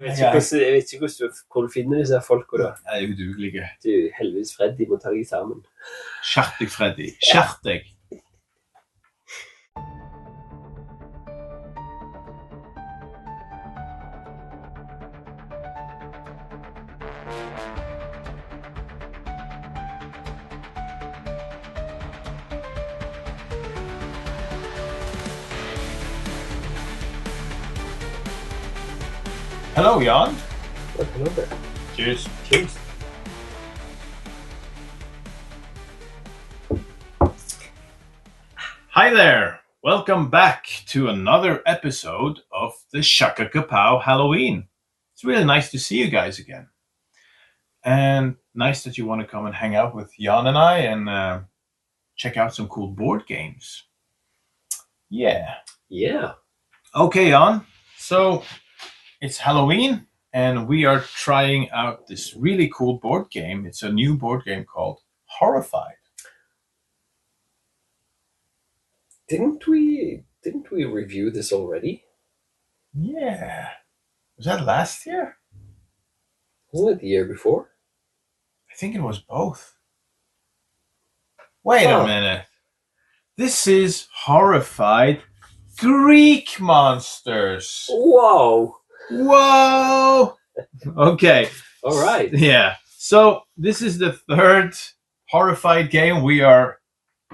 Jeg vet ikke hvor du finner disse folka da. Jeg er udugelige. Du, heldigvis Freddy må ta de sammen. Skjert deg, Freddy. Skjert deg. Hello, Jahn. Hello there. Cheers. Cheers. Hi there. Welcome back to another episode of the Shakakapow Halloween. It's really nice to see you guys again. And nice that you want to come and hang out with Jahn and I and check out some cool board games. Yeah. Okay, Jahn. So it's Halloween, and we are trying out this really cool board game. It's a new board game called Horrified. Didn't we review this already? Yeah. Was that last year? Wasn't it the year before? I think it was both. Wait a minute. This is Horrified Greek monsters. Whoa. Okay. All right. Yeah. So this is the third Horrified game we are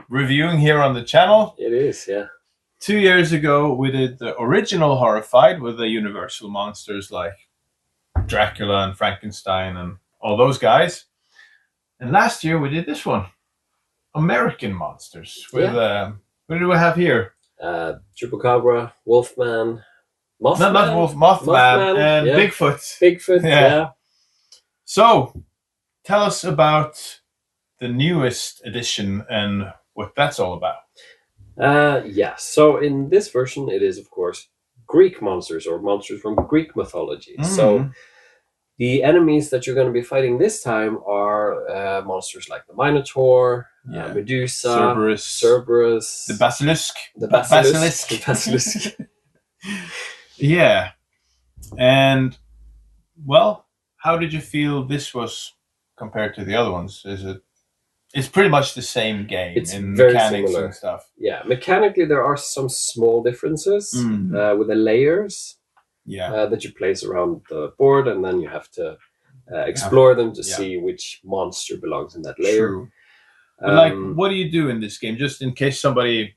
reviewing here on the channel. It is, yeah. 2 years ago we did the original Horrified with the universal monsters like Dracula and Frankenstein and all those guys. And last year we did this one, American monsters. With what do we have here? Chupacabra, Wolfman, Mothman. Not Wolf, Mothman, and yeah. Bigfoot. Yeah. So, tell us about the newest edition and what that's all about. So in this version, it is, of course, Greek monsters or monsters from Greek mythology. Mm. So the enemies that you're going to be fighting this time are monsters like the Minotaur, Medusa, Cerberus, the Basilisk. The Basilisk. Yeah. And, well, how did you feel this was compared to the other ones? It's pretty much the same game in mechanics similar. And stuff. Yeah, mechanically there are some small differences with the layers that you place around the board, and then you have to explore them to see which monster belongs in that layer. True. But what do you do in this game? Just in case somebody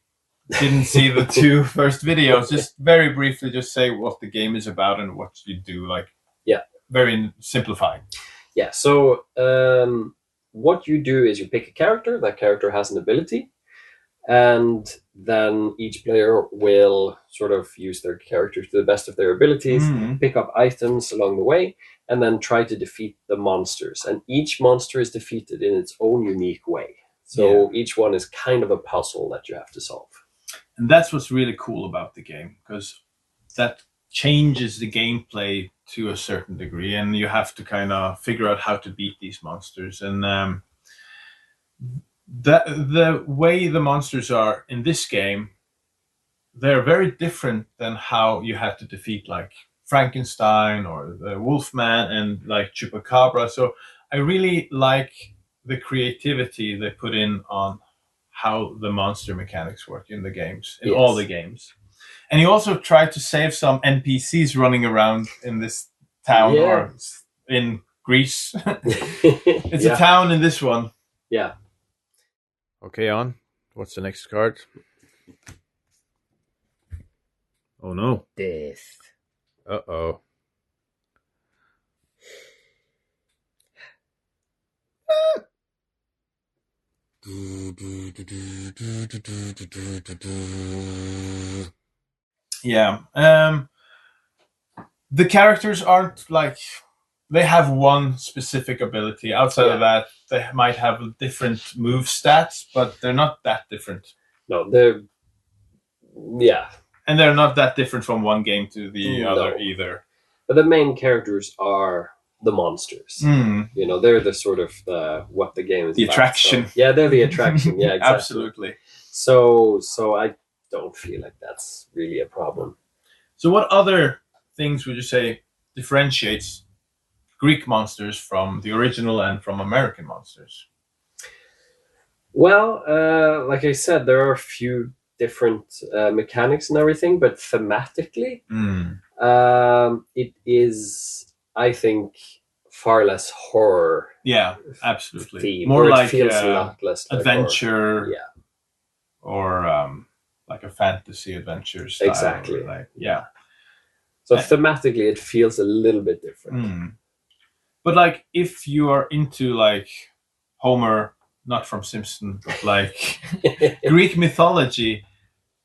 didn't see the two first videos, just very briefly just say what the game is about and what you do, very simplified. Yeah, so what you do is you pick a character. That character has an ability, and then each player will sort of use their character to the best of their abilities, pick up items along the way, and then try to defeat the monsters. And each monster is defeated in its own unique way. So each one is kind of a puzzle that you have to solve. And that's what's really cool about the game, because that changes the gameplay to a certain degree, and you have to kind of figure out how to beat these monsters. And the way the monsters are in this game, they're very different than how you had to defeat like Frankenstein or the Wolfman and like Chupacabra. So I really like the creativity they put in on how the monster mechanics work in the games, in all the games. And you also try to save some NPCs running around in this town or in Greece. It's a town in this one. Yeah. Okay, on. What's the next card? Oh no. Death. Uh-oh. Yeah. The characters aren't like, they have one specific ability. Outside of that, they might have different move stats, but they're not that different. No, they're and they're not that different from one game to the other either. But the main characters are the monsters. You know, they're the sort of what the game is the about. Attraction. So, yeah, they're the attraction. Yeah, exactly. Absolutely. So I don't feel like that's really a problem. So what other things would you say differentiates Greek monsters from the original and from American monsters? Well, like I said, there are a few different mechanics and everything, but thematically, it is, I think, far less horror. Yeah, absolutely. Theme, More or like it feels a lot less like adventure. horror. Yeah, Or like a fantasy adventure style. exactly. Like, yeah. So thematically, it feels a little bit different. But like, if you are into like Homer, not from Simpson, but like Greek mythology,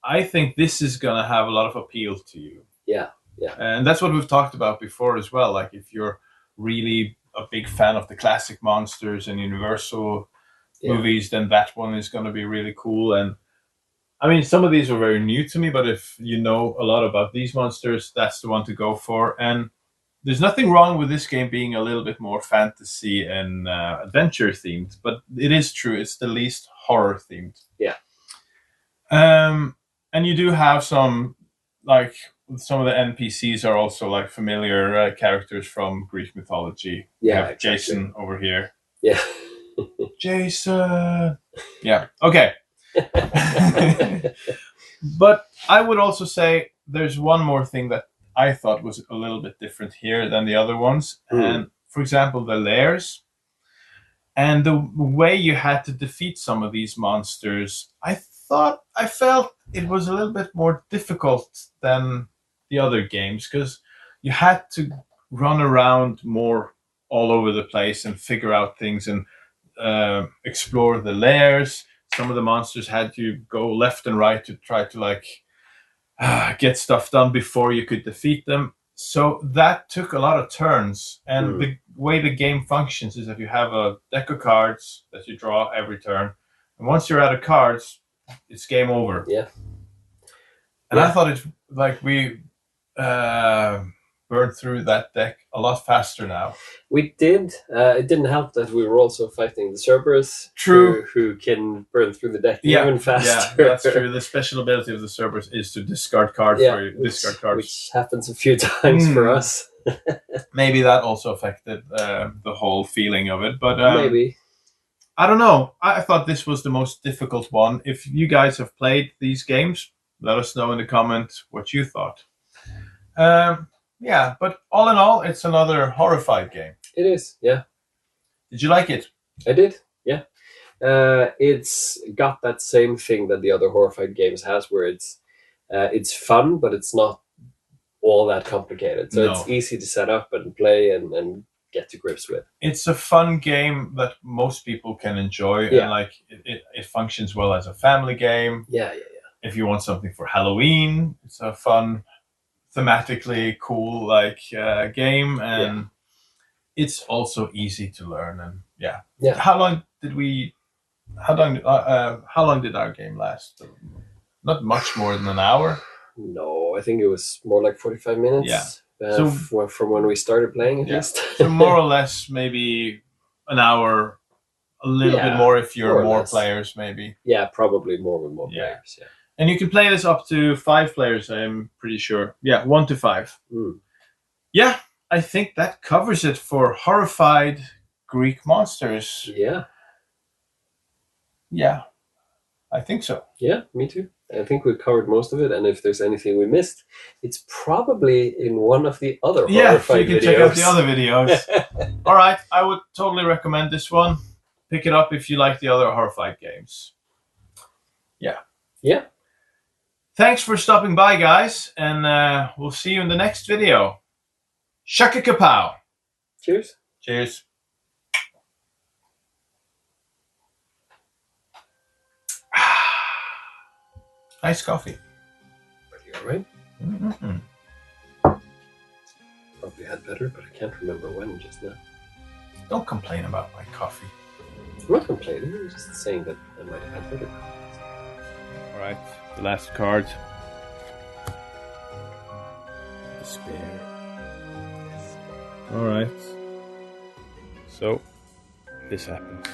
I think this is gonna have a lot of appeal to you. Yeah. And that's what we've talked about before as well. Like, if you're really a big fan of the classic monsters and Universal movies, then that one is going to be really cool. And I mean, some of these were very new to me, but if you know a lot about these monsters, that's the one to go for. And there's nothing wrong with this game being a little bit more fantasy and adventure themed, but it is true, it's the least horror themed. Yeah. And you do have some, like, some of the NPCs are also like familiar characters from Greek mythology. Yeah, we have exactly. Jason over here. Yeah. Jason. Yeah. Okay. But I would also say there's one more thing that I thought was a little bit different here than the other ones. And for example, the lairs and the way you had to defeat some of these monsters, I felt it was a little bit more difficult than the other games, because you had to run around more all over the place and figure out things and explore the lairs. Some of the monsters had to go left and right to try to like get stuff done before you could defeat them. So that took a lot of turns. And the way the game functions is that you have a deck of cards that you draw every turn. And once you're out of cards, it's game over. Yeah. And I thought it's like we burned through that deck a lot faster now. We did. It didn't help that we were also fighting the Cerberus. True. Who can burn through the deck even faster. Yeah, that's true. The special ability of the Cerberus is to discard cards for you. Discard cards. Which happens a few times for us. Maybe that also affected the whole feeling of it. But maybe. I don't know. I thought this was the most difficult one. If you guys have played these games, let us know in the comments what you thought. Yeah, but all in all, it's another Horrified game. It is, yeah. Did you like it? I did, yeah. It's got that same thing that the other Horrified games has, where it's fun, but it's not all that complicated. So it's easy to set up and play and get to grips with. It's a fun game that most people can enjoy. Yeah. And like it functions well as a family game. Yeah. If you want something for Halloween, it's a fun, thematically cool game, and it's also easy to learn. And yeah. How long did our game last? Not much more than an hour. No, I think it was more like 45 minutes. Yeah. So from when we started playing, at least. So more or less, maybe an hour, a little bit more if you're more players, maybe. Yeah, probably more with more players. Yeah. And you can play this up to 5 players, I'm pretty sure. Yeah, 1 to 5. Yeah, I think that covers it for Horrified Greek monsters. Yeah. Yeah, I think so. Yeah, me too. I think we covered most of it, and if there's anything we missed, it's probably in one of the other Horrified videos. You can check out the other videos. All right, I would totally recommend this one. Pick it up if you like the other Horrified games. Yeah. Yeah. Thanks for stopping by, guys, and we'll see you in the next video. Shakakapow. Cheers. Cheers. Nice coffee. Pretty all right. Probably had better, but I can't remember when just now. Don't complain about my coffee. I'm not complaining. I'm just saying that I might have had better. All right, the last card. Despair. All right. So, this happens.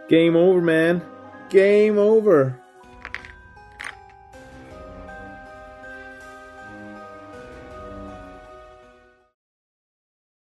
Game over, man. Game over.